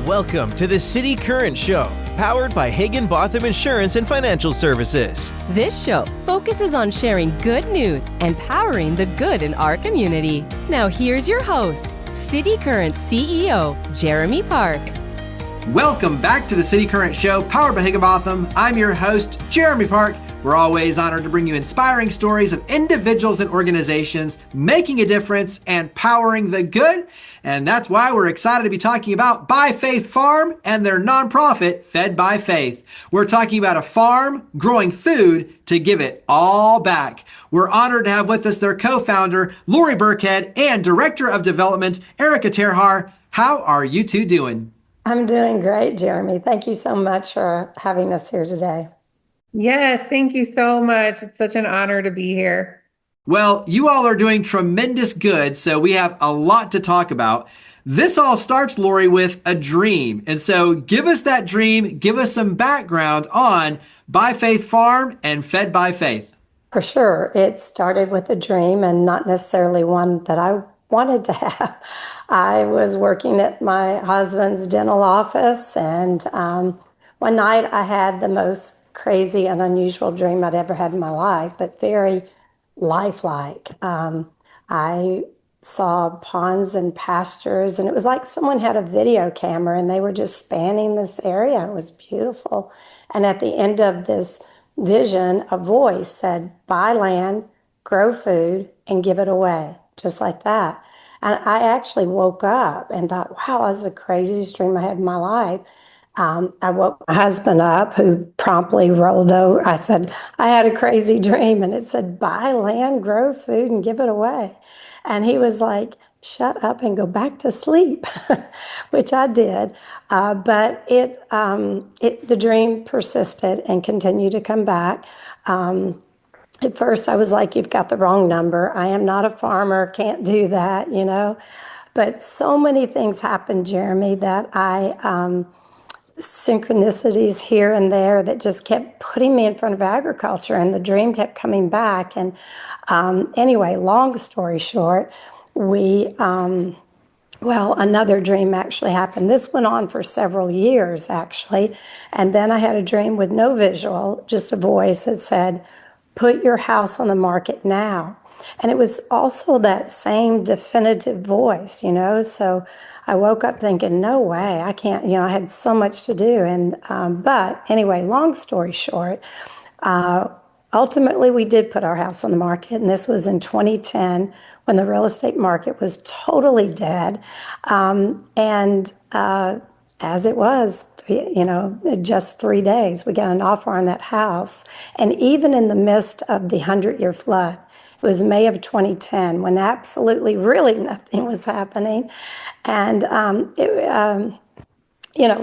Welcome to the City Current Show, powered by Hagen-Botham Insurance and Financial Services. This show focuses on sharing good news and powering the good in our community. Now here's your host, City Current CEO, Jeremy Park. Welcome back to the City Current Show, powered by Hagen-Botham. I'm your host, Jeremy Park. We're always honored to bring you inspiring stories of individuals and organizations making a difference and powering the good. And that's why we're excited to be talking about By Faith Farm and their nonprofit, Fed by Faith. We're talking about a farm growing food to give it all back. We're honored to have with us their co-founder, Lori Birckhead, and Director of Development, Erika Terhaar. How are you two doing? I'm doing great, Jeremy. Thank you so much for having us here today. Yes, thank you so much. It's such an honor to be here. Well, you all are doing tremendous good, so we have a lot to talk about. This all starts, Lori, with a dream. And so give us that dream, give us some background on By Faith Farm and Fed by Faith. For sure. It started with a dream and not necessarily one that I wanted to have. I was working at my husband's dental office, and one night I had the most crazy and unusual dream I'd ever had in my life, but very lifelike. I saw ponds and pastures, and it was like someone had a video camera and they were just spanning this area. It was beautiful. And at the end of this vision, a voice said, "Buy land, grow food, and give it away," just like that. And I actually woke up and thought, wow, that's the craziest dream I had in my life. I woke my husband up, who promptly rolled over. I said, I had a crazy dream, and it said, buy land, grow food, and give it away. And he was like, shut up and go back to sleep, which I did. But the dream persisted and continued to come back. At first, I was like, you've got the wrong number. I am not a farmer, can't do that, you know. But so many things happened, Jeremy, that synchronicities here and there that just kept putting me in front of agriculture, and the dream kept coming back. And anyway, long story short, another dream actually happened. This went on for several years, actually. And then I had a dream with no visual, just a voice that said, put your house on the market now. And it was also that same definitive voice, you know. So I woke up thinking, no way, I can't, you know, I had so much to do. And, but anyway, long story short, ultimately we did put our house on the market. And this was in 2010 when the real estate market was totally dead. As it was, just 3 days, we got an offer on that house. And even in the midst of the 100-year flood, it was May of 2010 when absolutely really nothing was happening. And,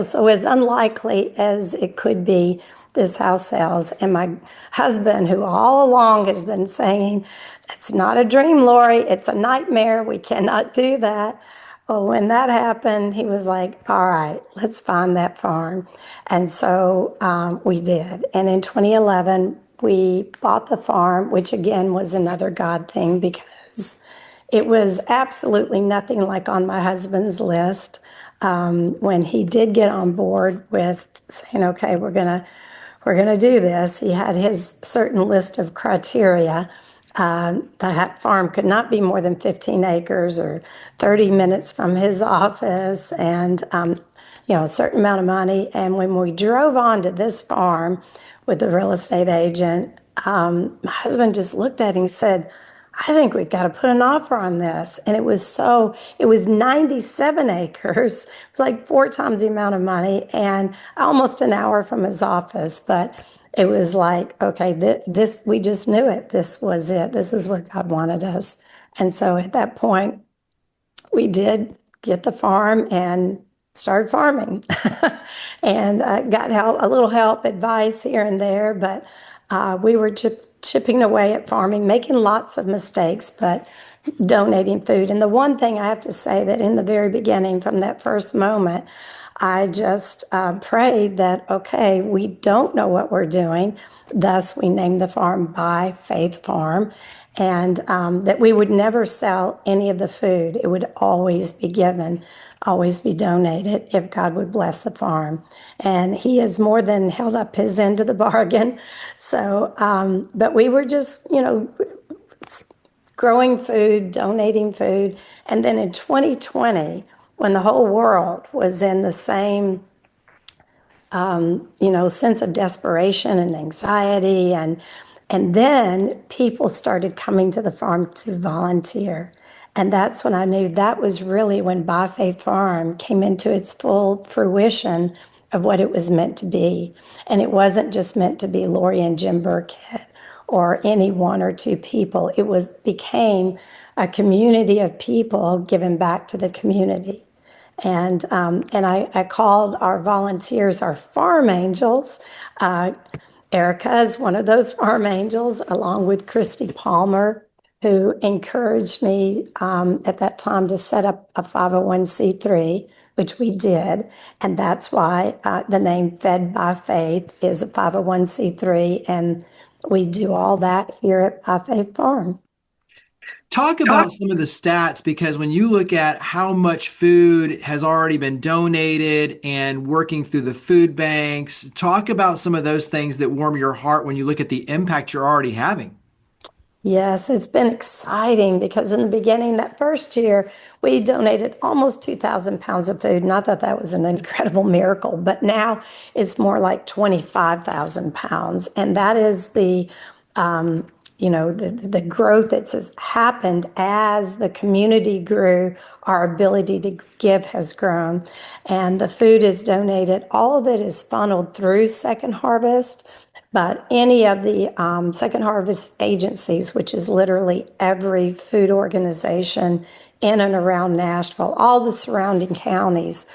so as unlikely as it could be, this house sells. And my husband, who all along has been saying, it's not a dream, Lori, it's a nightmare. We cannot do that. Well, when that happened, he was like, all right, let's find that farm. And so we did. And in 2011, we bought the farm, which again was another God thing, because it was absolutely nothing like on my husband's list. When he did get on board with saying, okay, we're gonna do this, he had his certain list of criteria. That farm could not be more than 15 acres or 30 minutes from his office, and a certain amount of money. And when we drove on to this farm with the real estate agent, my husband just looked at him and said, I think we've got to put an offer on this. And it was 97 acres. It was like 4 times the amount of money and almost an hour from his office. But it was like, okay, this we just knew it. This was it. This is where God wanted us. And so at that point, we did get the farm and started farming. And got a little help, advice here and there. But we were chipping away at farming, making lots of mistakes, but donating food. And the one thing I have to say that in the very beginning, from that first moment, I just prayed that, okay, we don't know what we're doing. Thus, we named the farm By Faith Farm, and that we would never sell any of the food. It would always be given always be donated if God would bless the farm. And he has more than held up his end of the bargain. So, but we were just, growing food, donating food. And then in 2020, when the whole world was in the same, sense of desperation and anxiety, and then people started coming to the farm to volunteer. And that's when I knew that was really when By Faith Farm came into its full fruition of what it was meant to be. And it wasn't just meant to be Lori and Jim Birckhead or any one or two people. It became a community of people giving back to the community. And I called our volunteers our farm angels. Erica is one of those farm angels, along with Christy Palmer, who encouraged me at that time to set up a 501c3, which we did. And that's why the name Fed by Faith is a 501c3. And we do all that here at By Faith Farm. Talk about some of the stats, because when you look at how much food has already been donated and working through the food banks, talk about some of those things that warm your heart when you look at the impact you're already having. Yes, it's been exciting because in the beginning, that first year, we donated almost 2,000 pounds of food. Not that that was an incredible miracle, but now it's more like 25,000 pounds. And that is the growth that's happened as the community grew. Our ability to give has grown, and the food is donated. All of it is funneled through Second Harvest, but any of the Second Harvest agencies, which is literally every food organization in and around Nashville, all the surrounding counties,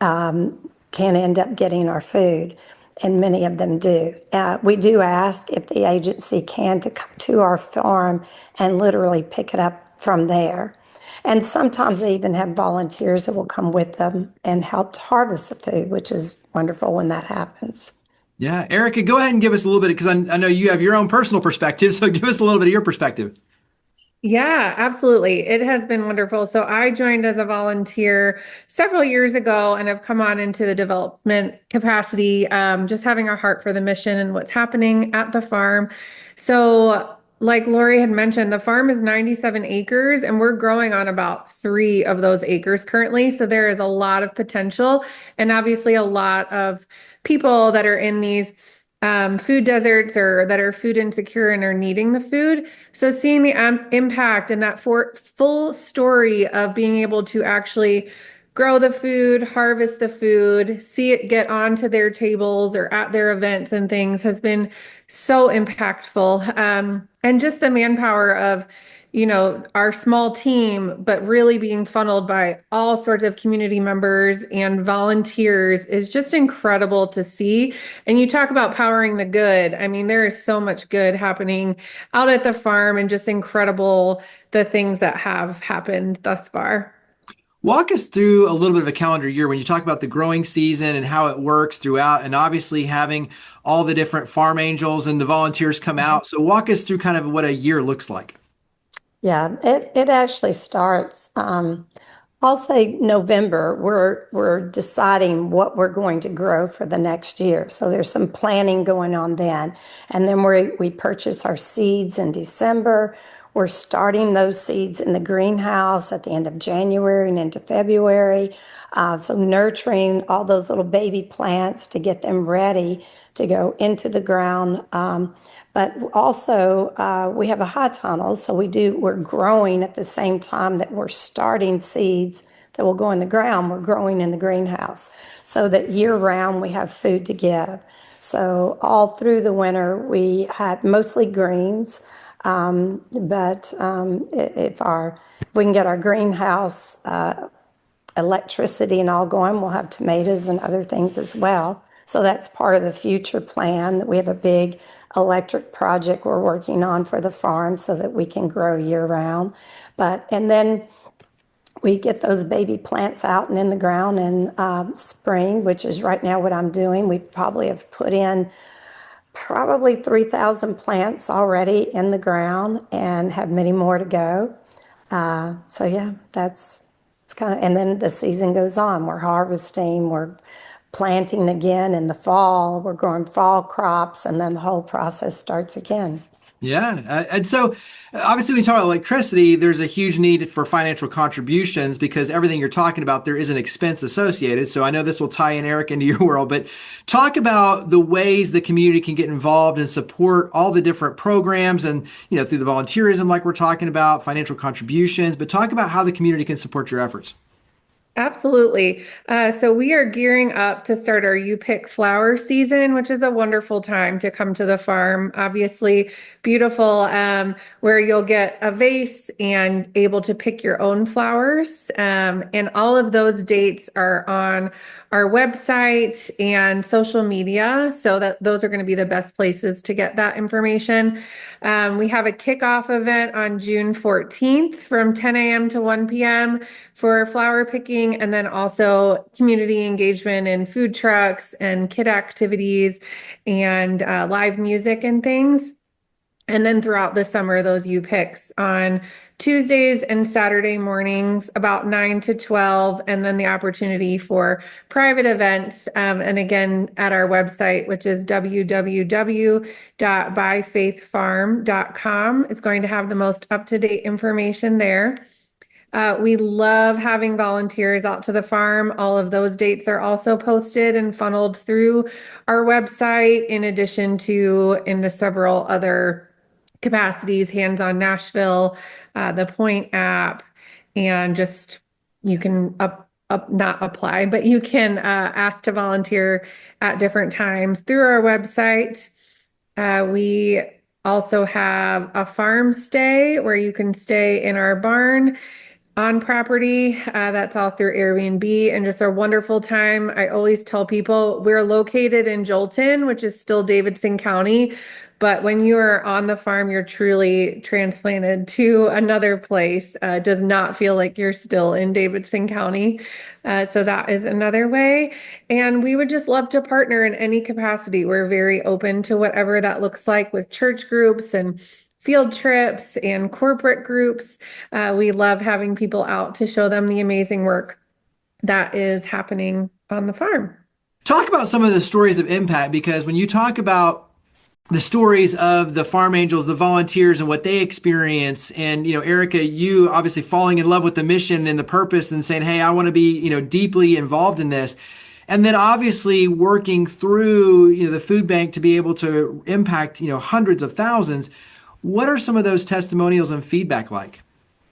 can end up getting our food, and many of them do. We do ask if the agency can to come to our farm and literally pick it up from there. And sometimes they even have volunteers that will come with them and help to harvest the food, which is wonderful when that happens. Yeah, Erica, go ahead and give us a little bit, because I know you have your own personal perspective. So give us a little bit of your perspective. Yeah, absolutely. It has been wonderful. So I joined as a volunteer several years ago and have come on into the development capacity, just having a heart for the mission and what's happening at the farm. So like Lori had mentioned, the farm is 97 acres and we're growing on about 3 of those acres currently. So there is a lot of potential and obviously a lot of people that are in these food deserts or that are food insecure and are needing the food. So seeing the impact and that full story of being able to actually grow the food, harvest the food, see it get onto their tables or at their events and things has been so impactful. And just the manpower of our small team, but really being funneled by all sorts of community members and volunteers is just incredible to see. And you talk about powering the good. I mean, there is so much good happening out at the farm and just incredible the things that have happened thus far. Walk us through a little bit of a calendar year when you talk about the growing season and how it works throughout, and obviously having all the different farm angels and the volunteers come out. So walk us through kind of what a year looks like. Yeah, it actually starts. I'll say November. We're deciding what we're going to grow for the next year. So there's some planning going on then, and then we purchase our seeds in December. We're starting those seeds in the greenhouse at the end of January and into February. So nurturing all those little baby plants to get them ready to go into the ground. But also, we have a high tunnel, so we're growing at the same time that we're starting seeds that will go in the ground. We're growing in the greenhouse so that year round we have food to give. So all through the winter, we had mostly greens, but if we can get our greenhouse electricity and all going, we'll have tomatoes and other things as well. So that's part of the future plan, that we have a big electric project we're working on for the farm so that we can grow year round. And then we get those baby plants out and in the ground in spring, which is right now what I'm doing. We probably have put in probably 3,000 plants already in the ground and have many more to go. So yeah, that's It's kind of, and then the season goes on. We're harvesting, we're planting again in the fall, we're growing fall crops, and then the whole process starts again. Yeah. And so obviously, when you talk about electricity, there's a huge need for financial contributions because everything you're talking about, there is an expense associated. So I know this will tie in, Eric, into your world, but talk about the ways the community can get involved and support all the different programs and, through the volunteerism, like we're talking about, financial contributions, but talk about how the community can support your efforts. Absolutely. So we are gearing up to start our You Pick flower season, which is a wonderful time to come to the farm. Obviously, beautiful, where you'll get a vase and able to pick your own flowers. And all of those dates are on our website and social media, so that those are going to be the best places to get that information. We have a kickoff event on June 14th from 10 a.m. to 1 p.m. for flower picking, and then also community engagement and food trucks and kid activities and live music and things. And then throughout the summer, those You Picks on Tuesdays and Saturday mornings, about 9 to 12, and then the opportunity for private events. And again, at our website, which is www.byfaithfarm.com, it's going to have the most up-to-date information there. We love having volunteers out to the farm. All of those dates are also posted and funneled through our website, in addition to in the several other capacities, Hands on Nashville, the Point app, and just you can not apply, but you can ask to volunteer at different times through our website. We also have a farm stay where you can stay in our barn on property. That's all through Airbnb, and just a wonderful time. I always tell people we're located in Jolton, which is still Davidson County. But when you are on the farm, you're truly transplanted to another place. It does not feel like you're still in Davidson County. So that is another way. And we would just love to partner in any capacity. We're very open to whatever that looks like, with church groups and field trips and corporate groups. We love having people out to show them the amazing work that is happening on the farm. Talk about some of the stories of impact, because when you talk about the stories of the farm angels, the volunteers, and what they experience. And, Erika, you obviously falling in love with the mission and the purpose and saying, hey, I want to be, deeply involved in this. And then obviously working through, the food bank to be able to impact, hundreds of thousands. What are some of those testimonials and feedback like?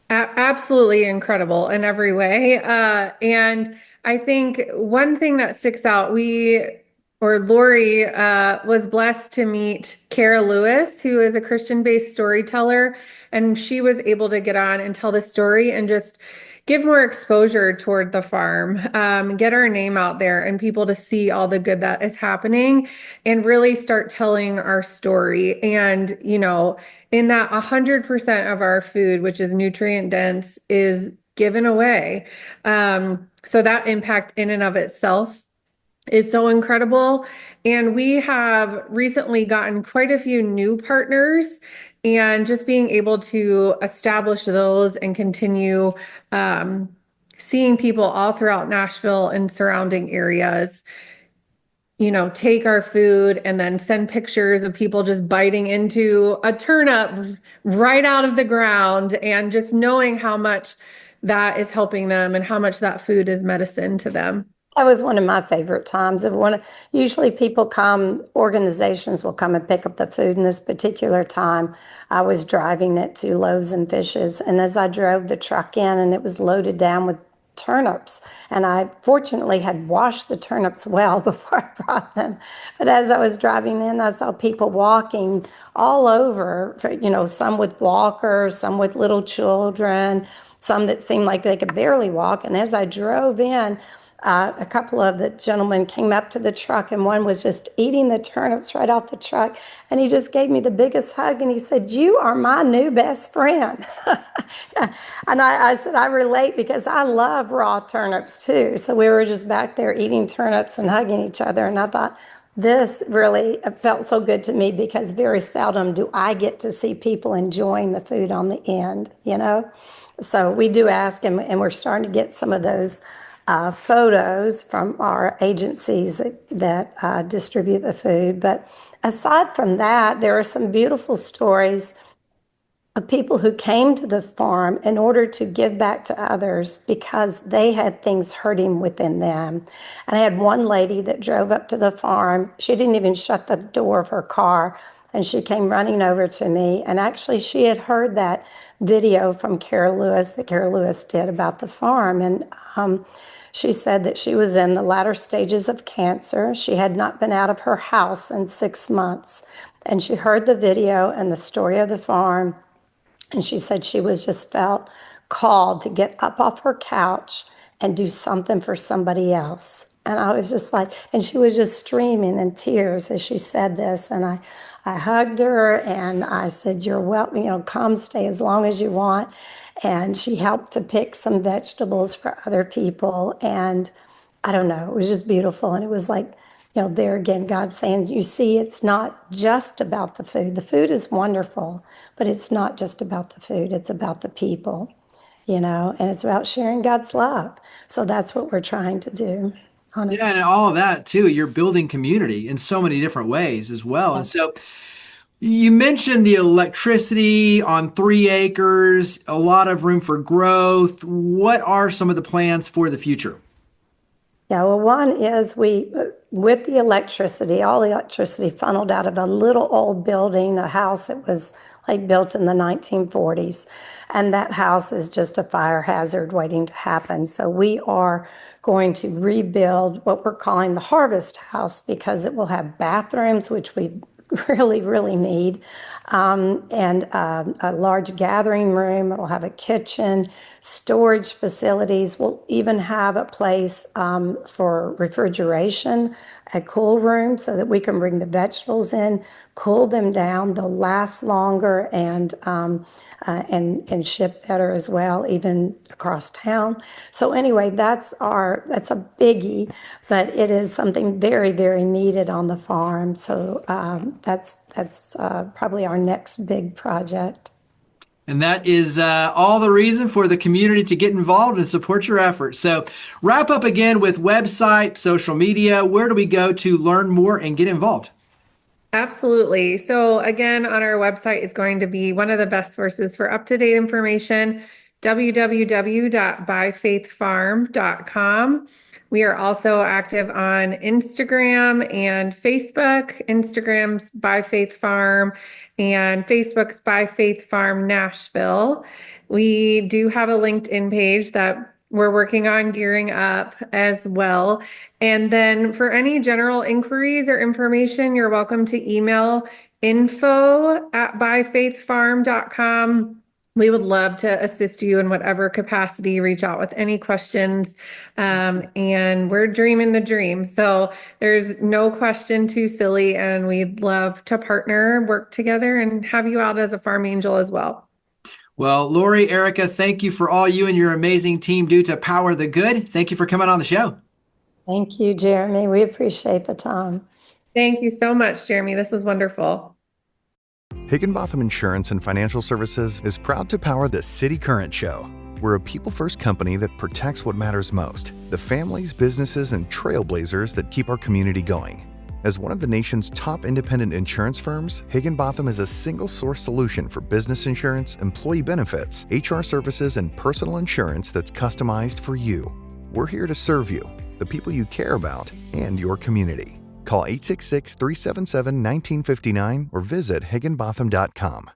Absolutely incredible in every way. And I think one thing that sticks out, Lori was blessed to meet Kara Lewis, who is a Christian-based storyteller, and she was able to get on and tell the story and just give more exposure toward the farm, get our name out there and people to see all the good that is happening and really start telling our story. And, in that 100% of our food, which is nutrient dense, is given away. So that impact in and of itself is so incredible. And we have recently gotten quite a few new partners, and just being able to establish those and continue seeing people all throughout Nashville and surrounding areas, take our food and then send pictures of people just biting into a turnip right out of the ground, and just knowing how much that is helping them and how much that food is medicine to them. That was one of my favorite times. Usually people come, organizations will come and pick up the food. In this particular time, I was driving it to Loaves and Fishes. And as I drove the truck in, and it was loaded down with turnips, and I fortunately had washed the turnips well before I brought them. But as I was driving in, I saw people walking all over, some with walkers, some with little children, some that seemed like they could barely walk. And as I drove in, a couple of the gentlemen came up to the truck, and one was just eating the turnips right off the truck. And he just gave me the biggest hug, and he said, "You are my new best friend." And I said, I relate, because I love raw turnips too. So we were just back there eating turnips and hugging each other. And I thought, this really felt so good to me because very seldom do I get to see people enjoying the food on the end, you know? So we do ask, and we're starting to get some of those photos from our agencies that distribute the food. But aside from that, there are some beautiful stories of people who came to the farm in order to give back to others because they had things hurting within them. And I had one lady that drove up to the farm. She didn't even shut the door of her car, and she came running over to me. And actually, she had heard that video from Carol Lewis that Carol Lewis did about the farm. And she said that she was in the latter stages of cancer. She had not been out of her house in 6 months. And she heard the video and the story of the farm. And she said she was just felt called to get up off her couch and do something for somebody else. And I was just like, and she was just streaming in tears as she said this. And I hugged her and I said, you're welcome, come stay as long as you want. And she helped to pick some vegetables for other people. And I don't know, it was just beautiful. And it was like, there again, God saying, you see, it's not just about the food. The food is wonderful, but it's not just about the food. It's about the people, and it's about sharing God's love. So that's what we're trying to do, honestly. Yeah, and all of that too, you're building community in so many different ways as well. And so you mentioned the electricity on 3 acres, a lot of room for growth. What are some of the plans for the future? Yeah, well, one is with the electricity, all the electricity funneled out of a little old building, a house that was like built in the 1940s. And that house is just a fire hazard waiting to happen. So we are going to rebuild what we're calling the Harvest House because it will have bathrooms, which we really, really need, and a large gathering room. It'll have a kitchen, storage facilities. We'll even have a place for refrigeration, a cool room, so that we can bring the vegetables in, cool them down. They'll last longer and ship better as well, even across town. So anyway, that's a biggie, but it is something very, very needed on the farm. So that's probably our next big project. And that is all the reason for the community to get involved and support your efforts. So wrap up again with website, social media. Where do we go to learn more and get involved? Absolutely. So again, on our website is going to be one of the best sources for up-to-date information, www.byfaithfarm.com. We are also active on Instagram and Facebook. Instagram's By Faith Farm and Facebook's By Faith Farm Nashville. We do have a LinkedIn page that we're working on gearing up as well. And then for any general inquiries or information, you're welcome to email info@byfaithfarm.com. We would love to assist you in whatever capacity. Reach out with any questions. And we're dreaming the dream. So there's no question too silly. And we'd love to partner, work together, and have you out as a farm angel as well. Well, Lori, Erika, thank you for all you and your amazing team do to power the good. Thank you for coming on the show. Thank you, Jeremy. We appreciate the time. Thank you so much, Jeremy. This was wonderful. Higginbotham Insurance and Financial Services is proud to power the City Current Show. We're a people-first company that protects what matters most, the families, businesses, and trailblazers that keep our community going. As one of the nation's top independent insurance firms, Higginbotham is a single-source solution for business insurance, employee benefits, HR services, and personal insurance that's customized for you. We're here to serve you, the people you care about, and your community. Call 866-377-1959 or visit higginbotham.com.